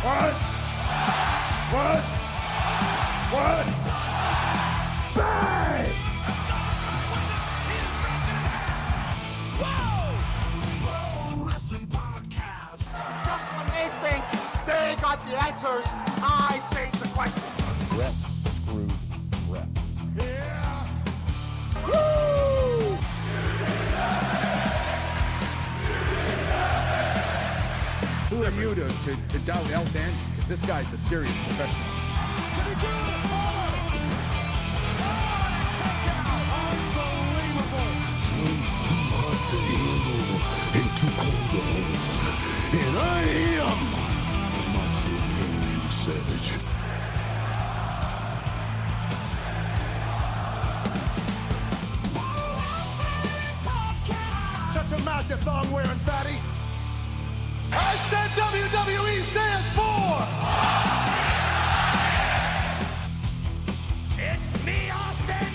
What? Bang! Whoa! Wrestling podcast. Just when they think they got the answers, I change the question. Rep screwed rep. Yeah. Woo! Who are you to doubt El Dan? Because this guy's a serious professional. Can he do it? Unbelievable. Too hot to handle and too cold to hold. And I am the Macho King Savage. Shut your mouth, you thong-wearing fatty. I said WWE stands for. It's me, Austin.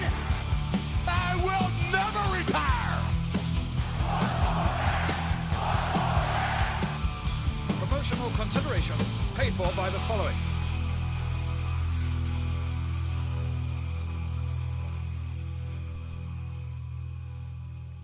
I will never retire. Promotional consideration paid for by the following.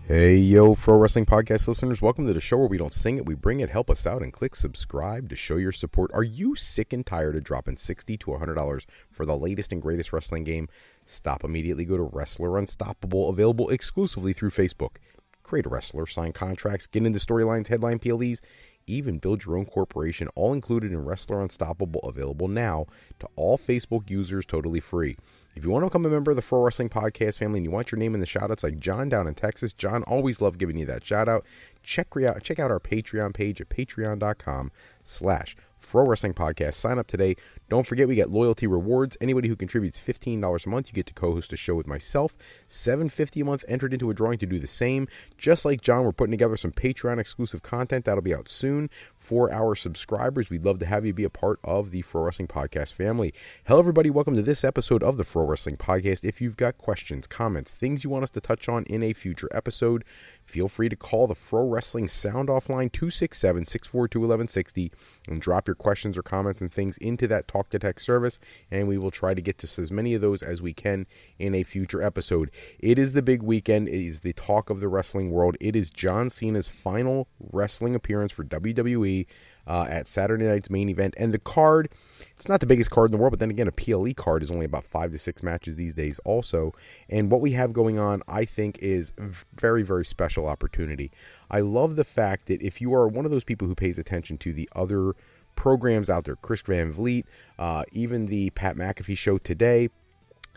Hey, yo, Pro Wrestling Podcast listeners, welcome to the show where we don't sing it, we bring it. Help us out and click subscribe to show your support. Are you sick and tired of dropping $60 to $100 for the latest and greatest wrestling game? Stop immediately. Go to Wrestler Unstoppable, available exclusively through Facebook. Create a wrestler, sign contracts, get into storylines, headline PLEs, even build your own corporation, all included in Wrestler Unstoppable, available now to all Facebook users, totally free. If you want to become a member of the Pro Wrestling Podcast family and you want your name in the shoutouts like John down in Texas, John always loved giving you that shout out. Check out our Patreon page at patreon.com/Pro Wrestling Podcast. Sign up today. Don't forget we get loyalty rewards. Anybody who contributes $15 a month, you get to co-host a show with myself. $7.50 a month, entered into a drawing to do the same. Just like John, we're putting together some Patreon exclusive content that'll be out soon for our subscribers. We'd love to have you be a part of the Pro Wrestling Podcast family. Hello, everybody. Welcome to this episode of the Pro Wrestling Podcast. If you've got questions, comments, things you want us to touch on in a future episode, feel free to call the Pro Wrestling Sound Off line 267-642-1160 and drop your questions or comments and things into that talk to text service, and we will try to get to as many of those as we can in a future episode. It is the big weekend. It is the talk of the wrestling world. It is John Cena's final wrestling appearance for WWE at Saturday night's main event, and the card, it's not the biggest card in the world, but then again, a PLE card is only about 5 to 6 matches these days also. And what we have going on, I think, is very, very special opportunity. I love the fact that if you are one of those people who pays attention to the other programs out there, Chris Van Vliet, even the Pat McAfee show today,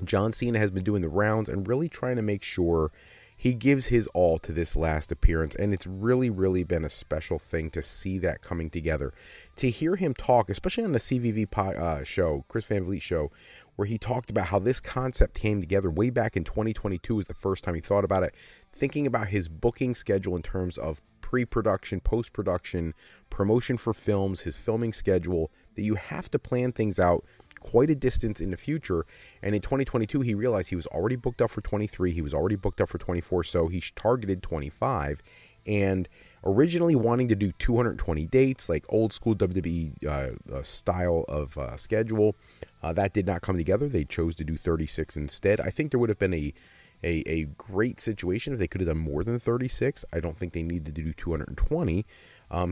John Cena has been doing the rounds and really trying to make sure he gives his all to this last appearance, and it's really, really been a special thing to see that coming together. To hear him talk, especially on the CVV show, Chris Van Vliet show, where he talked about how this concept came together way back in 2022 was the first time he thought about it, thinking about his booking schedule in terms of pre-production, post-production, promotion for films, his filming schedule, that you have to plan things out quite a distance in the future. And in 2022, he realized he was already booked up for 23. He was already booked up for 24. So he targeted 25. And originally wanting to do 220 dates, like old school WWE style of schedule, that did not come together. They chose to do 36 instead. I think there would have been a great situation if they could have done more than 36. I don't think they needed to do 220.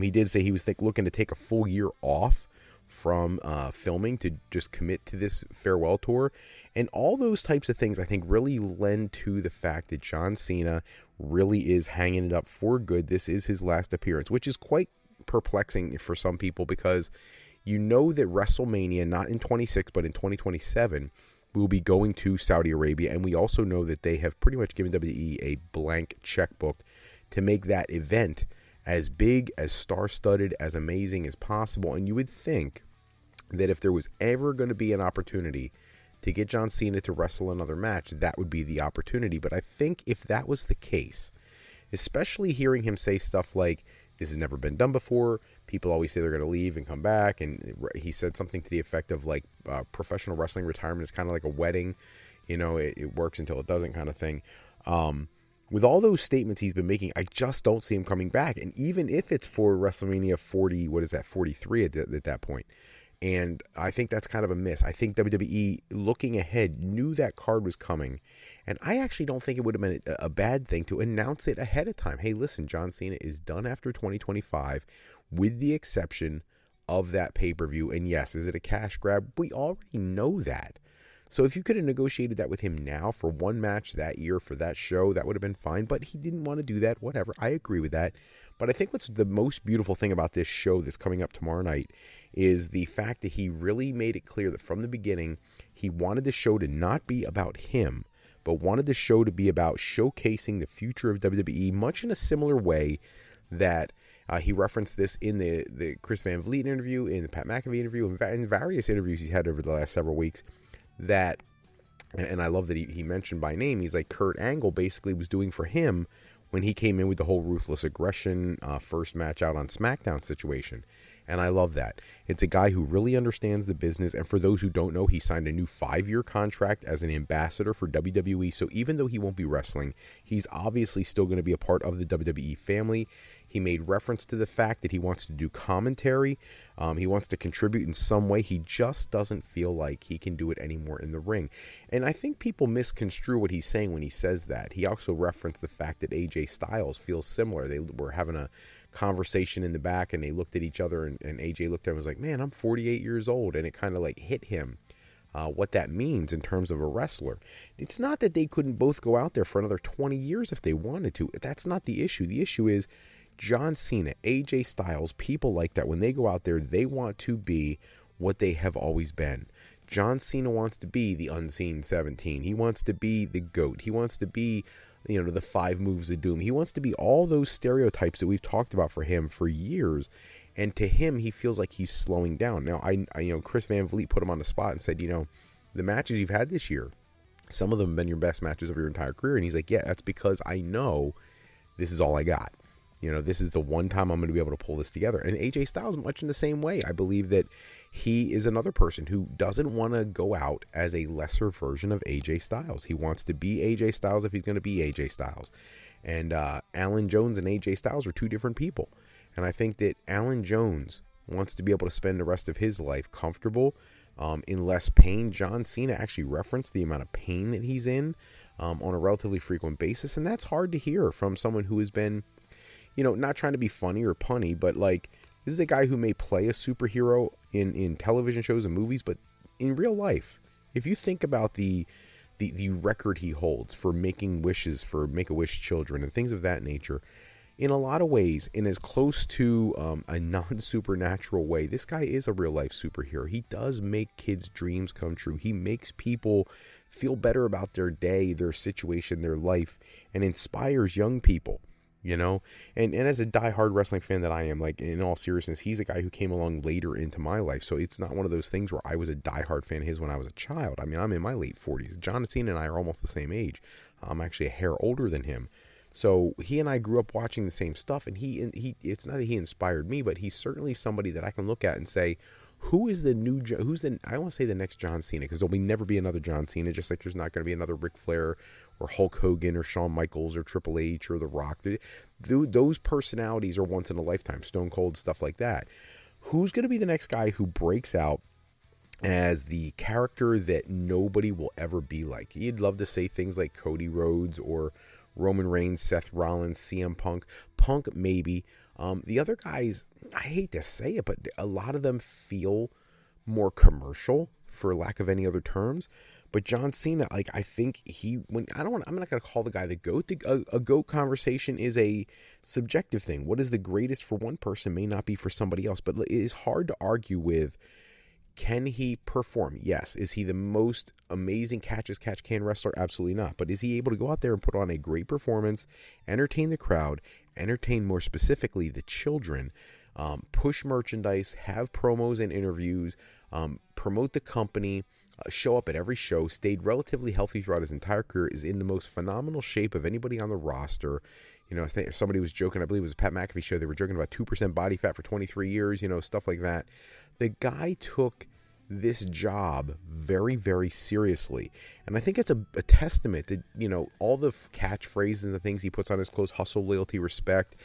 He did say he was looking to take a full year off from filming to just commit to this farewell tour, and all those types of things I think really lend to the fact that John Cena really is hanging it up for good. This is his last appearance, which is quite perplexing for some people, because you know that WrestleMania, not in 26 but in 2027, will be going to Saudi Arabia, and we also know that they have pretty much given WWE a blank checkbook to make that event as big, as star-studded, as amazing as possible. And you would think that if there was ever going to be an opportunity to get John Cena to wrestle another match, that would be the opportunity. But I think if that was the case, especially hearing him say stuff like, this has never been done before, people always say they're going to leave and come back, and he said something to the effect of like, professional wrestling retirement is kind of like a wedding, you know, it works until it doesn't kind of thing. With all those statements he's been making, I just don't see him coming back. And even if it's for WrestleMania 43 at that point, And I think that's kind of a miss. I think WWE, looking ahead, knew that card was coming. And I actually don't think it would have been a bad thing to announce it ahead of time. Hey, listen, John Cena is done after 2025, with the exception of that pay-per-view. And yes, is it a cash grab? We already know that. So if you could have negotiated that with him now for one match that year for that show, that would have been fine. But he didn't want to do that. Whatever. I agree with that. But I think what's the most beautiful thing about this show that's coming up tomorrow night is the fact that he really made it clear that from the beginning, he wanted the show to not be about him, but wanted the show to be about showcasing the future of WWE, much in a similar way that he referenced this in the Chris Van Vliet interview, in the Pat McAfee interview, and in various interviews he's had over the last several weeks. That, and I love that he mentioned by name, he's like Kurt Angle basically was doing for him when he came in with the whole ruthless aggression first match out on SmackDown situation. And I love that. It's a guy who really understands the business. And for those who don't know, he signed a new 5-year contract as an ambassador for WWE. So even though he won't be wrestling, he's obviously still going to be a part of the WWE family. He made reference to the fact that he wants to do commentary. He wants to contribute in some way. He just doesn't feel like he can do it anymore in the ring. And I think people misconstrue what he's saying when he says that. He also referenced the fact that AJ Styles feels similar. They were having a conversation in the back and they looked at each other and AJ looked at him and was like, man, I'm 48 years old. And it kind of like hit him what that means in terms of a wrestler. It's not that they couldn't both go out there for another 20 years if they wanted to. That's not the issue. The issue is John Cena, AJ Styles, people like that, when they go out there, they want to be what they have always been. John Cena wants to be the Unseen 17. He wants to be the GOAT. He wants to be, the 5 moves of doom. He wants to be all those stereotypes that we've talked about for him for years. And to him, he feels like he's slowing down. Now, I Chris Van Vliet put him on the spot and said, the matches you've had this year, some of them have been your best matches of your entire career. And he's like, yeah, that's because I know this is all I got. This is the one time I'm going to be able to pull this together. And AJ Styles, much in the same way. I believe that he is another person who doesn't want to go out as a lesser version of AJ Styles. He wants to be AJ Styles if he's going to be AJ Styles. And Alan Jones and AJ Styles are two different people. And I think that Alan Jones wants to be able to spend the rest of his life comfortable, in less pain. John Cena actually referenced the amount of pain that he's in on a relatively frequent basis. And that's hard to hear from someone who has been, not trying to be funny or punny, but like, this is a guy who may play a superhero in television shows and movies, but in real life, if you think about the record he holds for making wishes for Make-A-Wish children and things of that nature, in a lot of ways, in as close to a non-supernatural way, this guy is a real-life superhero. He does make kids' dreams come true. He makes people feel better about their day, their situation, their life, and inspires young people. And as a diehard wrestling fan that I am, like, in all seriousness, he's a guy who came along later into my life. So it's not one of those things where I was a diehard fan of his when I was a child. I mean, I'm in my late 40s. John Cena and I are almost the same age. I'm actually a hair older than him. So he and I grew up watching the same stuff, and he it's not that he inspired me, but he's certainly somebody that I can look at and say, I want to say the next John Cena, because there'll never be another John Cena, just like there's not going to be another Ric Flair or Hulk Hogan or Shawn Michaels or Triple H or The Rock. Those personalities are once in a lifetime, Stone Cold, stuff like that. Who's going to be the next guy who breaks out as the character that nobody will ever be like? You'd love to say things like Cody Rhodes or Roman Reigns, Seth Rollins, CM Punk. Punk, maybe. The other guys, I hate to say it, but a lot of them feel more commercial, for lack of any other terms. But John Cena, like, I think I'm not going to call the guy the GOAT. A GOAT conversation is a subjective thing. What is the greatest for one person may not be for somebody else. But it is hard to argue with, can he perform? Yes. Is he the most amazing catch-as-catch-can wrestler? Absolutely not. But is he able to go out there and put on a great performance, entertain the crowd, entertain more specifically the children, push merchandise, have promos and interviews, promote the company, show up at every show, stayed relatively healthy throughout his entire career, is in the most phenomenal shape of anybody on the roster. I think somebody was joking, I believe it was a Pat McAfee show, they were joking about 2% body fat for 23 years, stuff like that. The guy took this job very, very seriously. And I think it's a testament that, all the catchphrases and the things he puts on his clothes: hustle, loyalty, respect,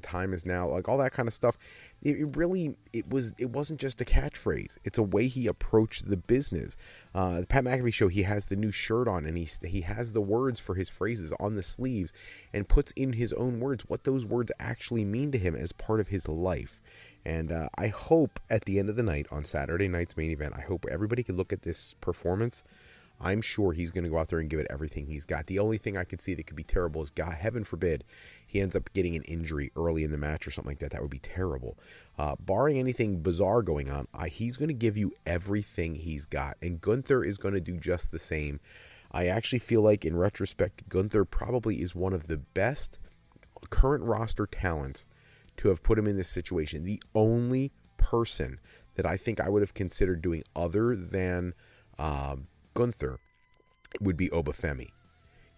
time is now, like all that kind of stuff. It wasn't just a catchphrase. It's a way he approached the business. The Pat McAfee show, he has the new shirt on, and he has the words for his phrases on the sleeves, and puts in his own words what those words actually mean to him as part of his life. And I hope at the end of the night on Saturday night's main event, I hope everybody can look at this performance. I'm sure he's going to go out there and give it everything he's got. The only thing I could see that could be terrible is, God, heaven forbid, he ends up getting an injury early in the match or something like that. That would be terrible. Barring anything bizarre going on, he's going to give you everything he's got. And Gunther is going to do just the same. I actually feel like, in retrospect, Gunther probably is one of the best current roster talents to have put him in this situation. The only person that I think I would have considered doing other than Gunther would be Obafemi.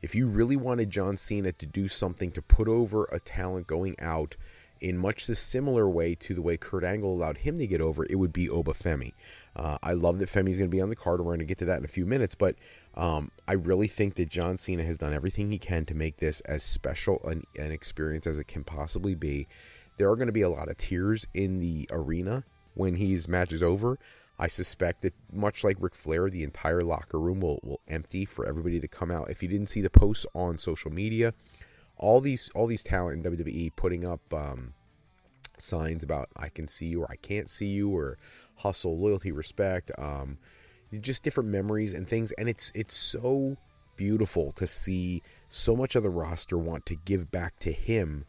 If you really wanted John Cena to do something to put over a talent going out in much the similar way to the way Kurt Angle allowed him to get over, it would be Obafemi. I love that Femi's going to be on the card, and we're going to get to that in a few minutes, but I really think that John Cena has done everything he can to make this as special an experience as it can possibly be. There are going to be a lot of tears in the arena when his match is over. I suspect that, much like Ric Flair, the entire locker room will empty for everybody to come out. If you didn't see the posts on social media, all these talent in WWE putting up signs about "I can see you" or "I can't see you" or hustle, loyalty, respect, just different memories and things. And it's so beautiful to see so much of the roster want to give back to him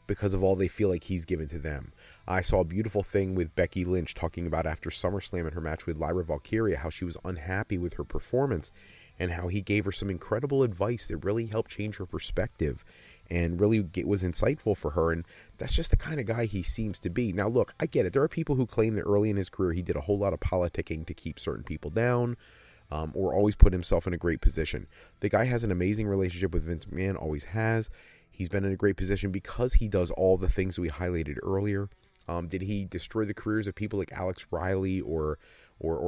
because of all they feel like he's given to them. I saw a beautiful thing with Becky Lynch talking about after SummerSlam in her match with Lyra Valkyria, how she was unhappy with her performance and how he gave her some incredible advice that really helped change her perspective and really was insightful for her. And that's just the kind of guy he seems to be. Now, look, I get it. There are people who claim that early in his career he did a whole lot of politicking to keep certain people down, or always put himself in a great position. The guy has an amazing relationship with Vince McMahon, always has. He's been in a great position because he does all the things that we highlighted earlier. Did he destroy the careers of people like Alex Riley or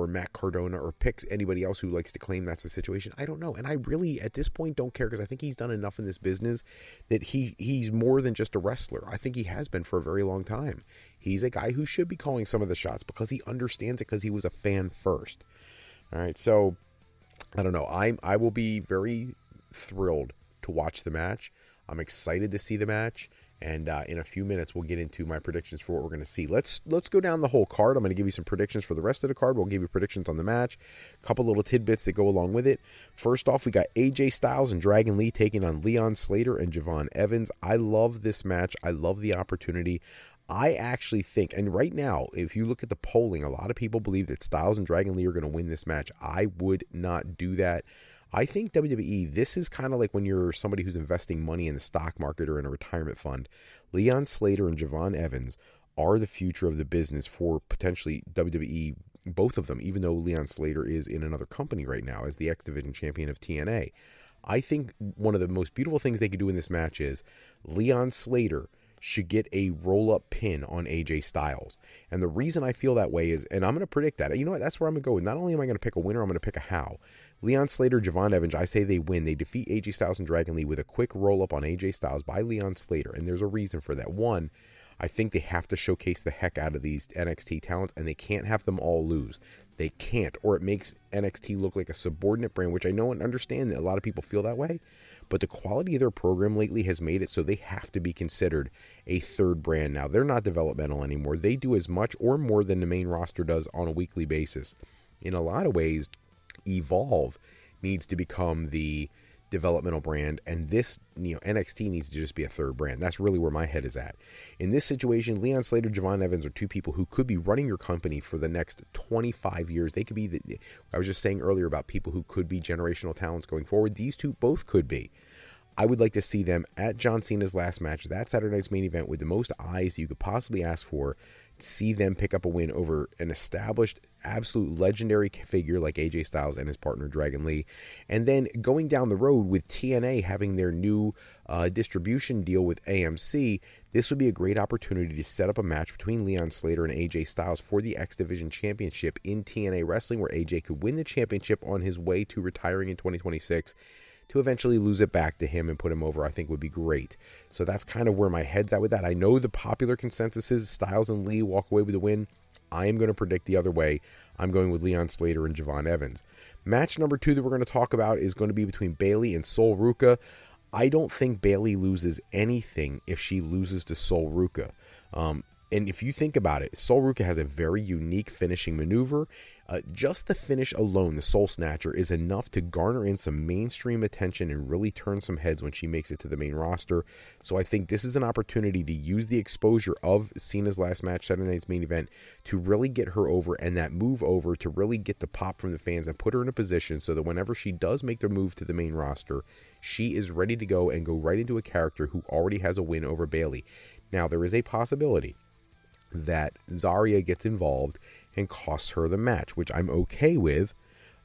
Matt Cardona, or picks anybody else who likes to claim that's the situation? I don't know. And I really, at this point, don't care, because I think he's done enough in this business that he's more than just a wrestler. I think he has been for a very long time. He's a guy who should be calling some of the shots because he understands it, because he was a fan first. All right, so I don't know. I will be very thrilled to watch the match. I'm excited to see the match, and in a few minutes we'll get into my predictions for what we're going to see. Let's go down the whole card. I'm going to give you some predictions for the rest of the card. We'll give you predictions on the match, a couple little tidbits that go along with it. First off, we got AJ Styles and Dragon Lee taking on Leon Slater and Javon Evans. I love this match. I love the opportunity. I actually think, and right now, if you look at the polling, a lot of people believe that Styles and Dragon Lee are going to win this match. I would not do that. I think WWE, this is kind of like when you're somebody who's investing money in the stock market or in a retirement fund. Leon Slater and Javon Evans are the future of the business for potentially WWE, both of them, even though Leon Slater is in another company right now as the X Division champion of TNA. I think one of the most beautiful things they could do in this match is Leon Slater should get a roll-up pin on AJ Styles. And the reason I feel that way is, and I'm going to predict that, you know what, that's where I'm going to go with. Not only am I going to pick a winner, I'm going to pick a how. Leon Slater, Javon Evans, I say they win. They defeat AJ Styles and Dragon Lee with a quick roll-up on AJ Styles by Leon Slater. And there's a reason for that. One, I think they have to showcase the heck out of these NXT talents, and they can't have them all lose. They can't, or it makes NXT look like a subordinate brand, which I know and understand that a lot of people feel that way. But the quality of their program lately has made it so they have to be considered a third brand now. They're not developmental anymore. They do as much or more than the main roster does on a weekly basis. In a lot of ways, Evolve needs to become the developmental brand, and this, NXT needs to just be a third brand. That's really where my head is at. In this situation, Leon Slater, Javon Evans are two people who could be running your company for the next 25 years. They could be I was just saying earlier about people who could be generational talents going forward. These two both could be. I would like to see them at John Cena's last match, that Saturday night's main event, with the most eyes you could possibly ask for. See them pick up a win over an established, absolute legendary figure like AJ Styles and his partner Dragon Lee. And then going down the road with TNA having their new distribution deal with AMC, this would be a great opportunity to set up a match between Leon Slater and AJ Styles for the X Division Championship in TNA Wrestling, where AJ could win the championship on his way to retiring in 2026 to eventually lose it back to him and put him over, I think would be great. So that's kind of where my head's at with that. I know the popular consensus is Styles and Lee walk away with the win. I am going to predict the other way. I'm going with Leon Slater and Javon Evans. Match number 2 that we're going to talk about is going to be between Bayley and Sol Ruca. I don't think Bayley loses anything if she loses to Sol Ruca. And if you think about it, Sol Ruca has a very unique finishing maneuver. Just the finish alone, the Soul Snatcher, is enough to garner in some mainstream attention and really turn some heads when she makes it to the main roster. So I think this is an opportunity to use the exposure of Cena's last match, Saturday Night's Main Event, to really get her over, and that move over to really get the pop from the fans and put her in a position so that whenever she does make the move to the main roster, she is ready to go and go right into a character who already has a win over Bayley. Now, there is a possibility that Zarya gets involved and costs her the match, which I'm okay with,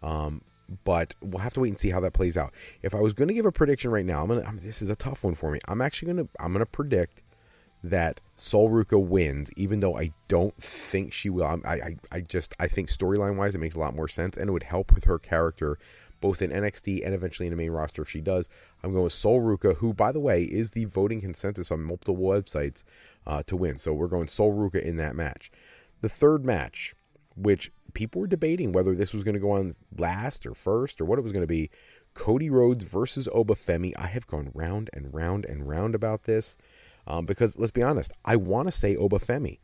but we'll have to wait and see how that plays out. If I was going to give a prediction right now, this is a tough one for me. I'm going to predict that Sol Ruca wins, even though I don't think she will. I think storyline wise it makes a lot more sense, and it would help with her character both in NXT and eventually in the main roster if she does. I'm going with Sol Ruca, who, by the way, is the voting consensus on multiple websites to win. So we're going Sol Ruca in that match. The third match, which people were debating whether this was going to go on last or first or what it was going to be, Cody Rhodes versus Obafemi. I have gone round and round and round about this because, let's be honest, I want to say Obafemi.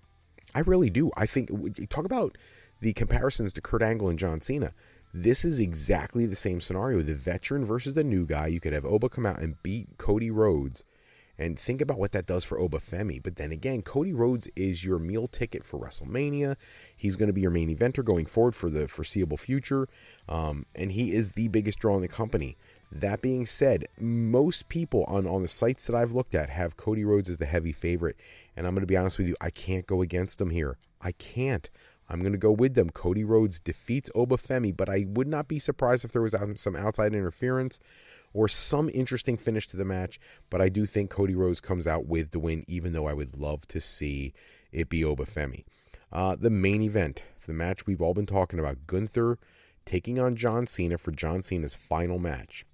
I really do. I think, talk about the comparisons to Kurt Angle and John Cena. This is exactly the same scenario. The veteran versus the new guy. You could have Oba come out and beat Cody Rhodes. And think about what that does for Obafemi. But then again, Cody Rhodes is your meal ticket for WrestleMania. He's going to be your main eventer going forward for the foreseeable future. And he is the biggest draw in the company. That being said, most people on the sites that I've looked at have Cody Rhodes as the heavy favorite. And I'm going to be honest with you, I can't go against them here. I can't. I'm going to go with them. Cody Rhodes defeats Obafemi, but I would not be surprised if there was some outside interference or some interesting finish to the match. But I do think Cody Rhodes comes out with the win, even though I would love to see it be Obafemi. The main event, the match we've all been talking about, Gunther taking on John Cena for John Cena's final match.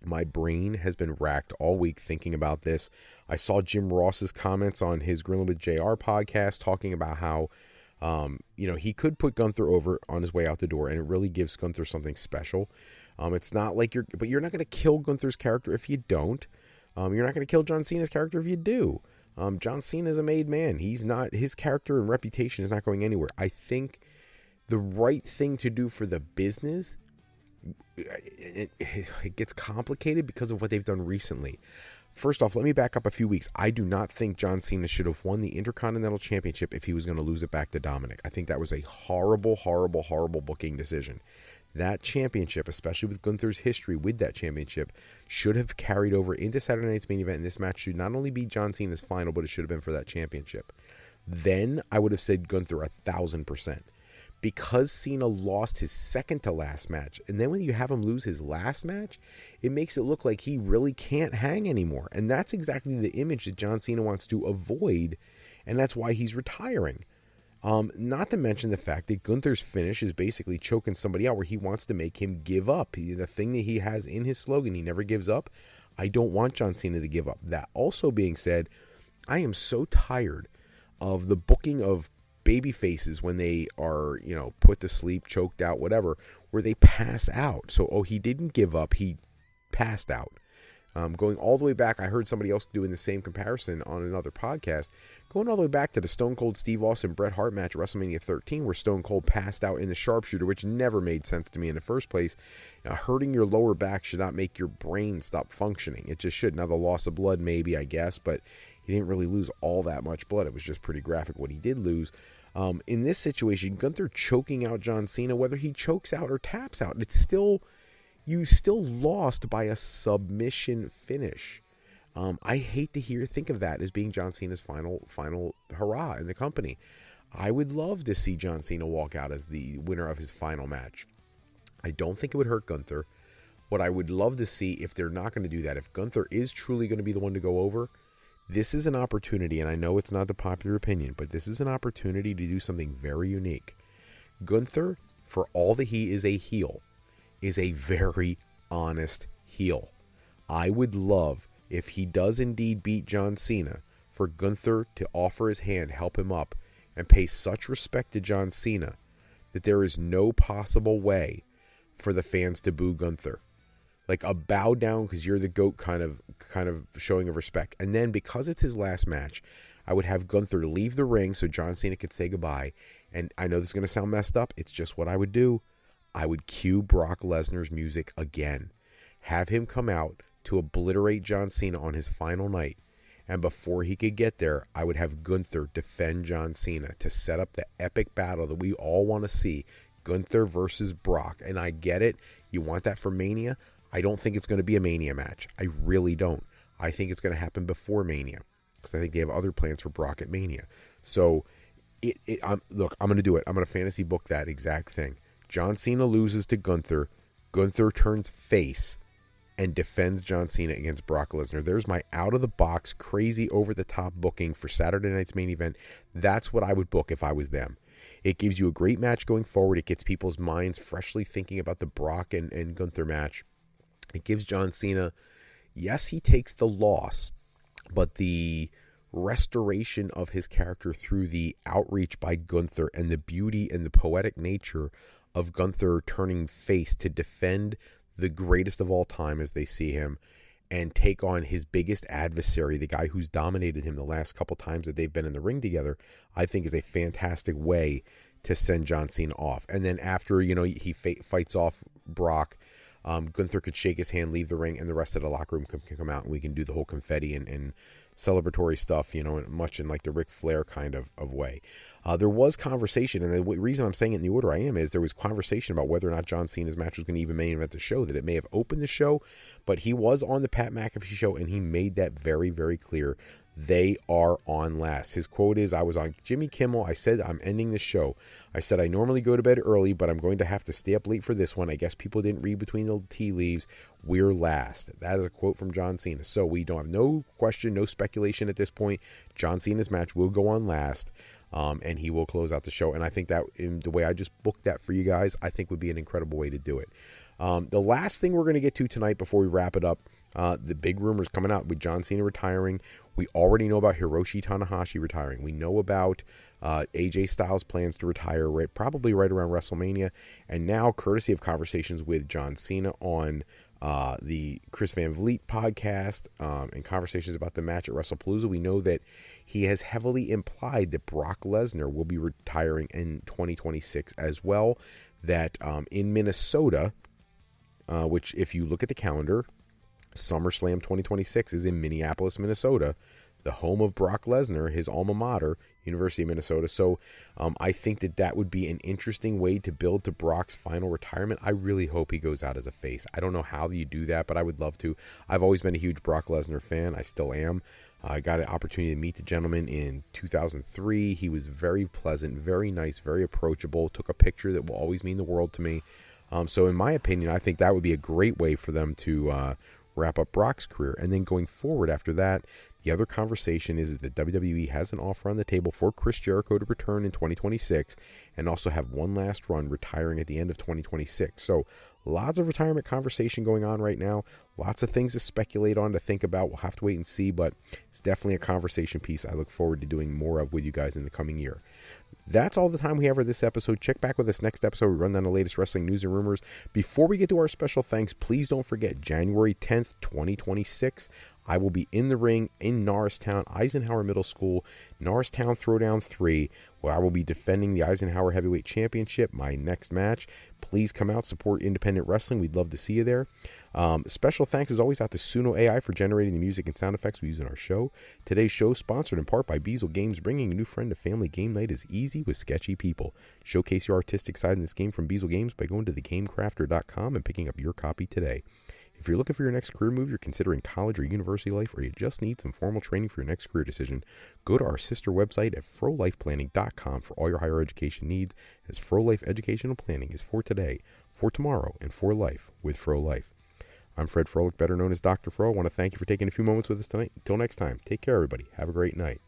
My brain has been racked all week thinking about this. I saw Jim Ross's comments on his Grilling with JR podcast talking about how he could put Gunther over on his way out the door, and it really gives Gunther something special. It's not like you're not going to kill Gunther's character if you don't. You're not going to kill John Cena's character if you do. John Cena is a made man. His character and reputation is not going anywhere. I think the right thing to do for the business, it gets complicated because of what they've done recently. First off, let me back up a few weeks. I do not think John Cena should have won the Intercontinental Championship if he was going to lose it back to Dominic. I think that was a horrible, horrible, horrible booking decision. That championship, especially with Gunther's history with that championship, should have carried over into Saturday Night's Main Event, and this match should not only be John Cena's final, but it should have been for that championship. Then I would have said Gunther 1,000%. Because Cena lost his second to last match, and then when you have him lose his last match, it makes it look like he really can't hang anymore. And that's exactly the image that John Cena wants to avoid, and that's why he's retiring. Not to mention the fact that Gunther's finish is basically choking somebody out where he wants to make him give up. The thing that he has in his slogan, he never gives up. I don't want John Cena to give up. That also being said, I am so tired of the booking of baby faces when they are, put to sleep, choked out, whatever, where they pass out. So, he didn't give up, he passed out. Going all the way back, I heard somebody else doing the same comparison on another podcast, going all the way back to the Stone Cold Steve Austin Bret Hart match at WrestleMania 13, where Stone Cold passed out in the sharpshooter, which never made sense to me in the first place. Hurting your lower back should not make your brain stop functioning. It just should. Now, the loss of blood, maybe, I guess, but he didn't really lose all that much blood. It was just pretty graphic what he did lose. In this situation, Gunther choking out John Cena, whether he chokes out or taps out, you still lost by a submission finish. I hate to think of that as being John Cena's final hurrah in the company. I would love to see John Cena walk out as the winner of his final match. I don't think it would hurt Gunther. What I would love to see, if they're not going to do that, if Gunther is truly going to be the one to go over, this is an opportunity, and I know it's not the popular opinion, but this is an opportunity to do something very unique. Gunther, for all that he is a heel, is a very honest heel. I would love, if he does indeed beat John Cena, for Gunther to offer his hand, help him up, and pay such respect to John Cena that there is no possible way for the fans to boo Gunther. Like a bow down because you're the GOAT kind of showing of respect. And then because it's his last match, I would have Gunther leave the ring so John Cena could say goodbye. And I know this is going to sound messed up. It's just what I would do. I would cue Brock Lesnar's music again. Have him come out to obliterate John Cena on his final night. And before he could get there, I would have Gunther defend John Cena to set up the epic battle that we all want to see. Gunther versus Brock. And I get it. You want that for Mania? I don't think it's going to be a Mania match. I really don't. I think it's going to happen before Mania. Because I think they have other plans for Brock at Mania. So, look, I'm going to do it. I'm going to fantasy book that exact thing. John Cena loses to Gunther. Gunther turns face and defends John Cena against Brock Lesnar. There's my out-of-the-box, crazy, over-the-top booking for Saturday night's main event. That's what I would book if I was them. It gives you a great match going forward. It gets people's minds freshly thinking about the Brock and Gunther match. It gives John Cena, yes, he takes the loss, but the restoration of his character through the outreach by Gunther and the beauty and the poetic nature of Gunther turning face to defend the greatest of all time as they see him and take on his biggest adversary, the guy who's dominated him the last couple times that they've been in the ring together, I think is a fantastic way to send John Cena off. And then after, he fights off Brock, Gunther could shake his hand, leave the ring, and the rest of the locker room can come out and we can do the whole confetti and celebratory stuff, much in like the Ric Flair kind of way. There was conversation, and the reason I'm saying it in the order I am is there was conversation about whether or not John Cena's match was going to even main event the show, that it may have opened the show, but he was on the Pat McAfee show, and he made that very, very clear. They are on last. His quote is, I was on Jimmy Kimmel. I said, I'm ending the show. I said, I normally go to bed early, but I'm going to have to stay up late for this one. I guess people didn't read between the tea leaves. We're last. That is a quote from John Cena. So we don't have no question, no speculation at this point. John Cena's match will go on last, and he will close out the show. And I think that in the way I just booked that for you guys, I think would be an incredible way to do it. The last thing we're going to get to tonight before we wrap it up, the big rumors coming out with John Cena retiring. We already know about Hiroshi Tanahashi retiring. We know about AJ Styles' plans to retire probably right around WrestleMania. And now, courtesy of conversations with John Cena on the Chris Van Vliet podcast and conversations about the match at WrestlePalooza, we know that he has heavily implied that Brock Lesnar will be retiring in 2026 as well. That in Minnesota, which if you look at the calendar, SummerSlam 2026 is in Minneapolis, Minnesota, the home of Brock Lesnar, his alma mater, University of Minnesota. So I think that would be an interesting way to build to Brock's final retirement. I really hope he goes out as a face. I don't know how you do that, but I would love to. I've always been a huge Brock Lesnar fan. I still am. I got an opportunity to meet the gentleman in 2003. He was very pleasant, very nice, very approachable, took a picture that will always mean the world to me. So in my opinion, I think that would be a great way for them to wrap up Brock's career. And then going forward after that, the other conversation is that WWE has an offer on the table for Chris Jericho to return in 2026 and also have one last run retiring at the end of 2026. So lots of retirement conversation going on right now. Lots of things to speculate on, to think about. We'll have to wait and see, but it's definitely a conversation piece I look forward to doing more of with you guys in the coming year. That's all the time we have for this episode. Check back with us next episode. We run down the latest wrestling news and rumors. Before we get to our special thanks, please don't forget January 10th, 2026. I will be in the ring in Norristown, Eisenhower Middle School, Norristown Throwdown 3, where I will be defending the Eisenhower Heavyweight Championship, my next match. Please come out, support independent wrestling. We'd love to see you there. Special thanks as always out to Suno AI for generating the music and sound effects we use in our show. Today's show is sponsored in part by Beazle Games. Bringing a new friend to family game night is easy with sketchy people. Showcase your artistic side in this game from Beazle Games by going to thegamecrafter.com and picking up your copy today. If you're looking for your next career move, you're considering college or university life, or you just need some formal training for your next career decision, go to our sister website at frolifeplanning.com for all your higher education needs, as Fro Life Educational Planning is for today, for tomorrow, and for life with Fro Life. I'm Fred Froelich, better known as Dr. Fro. I want to thank you for taking a few moments with us tonight. Until next time, take care, everybody. Have a great night.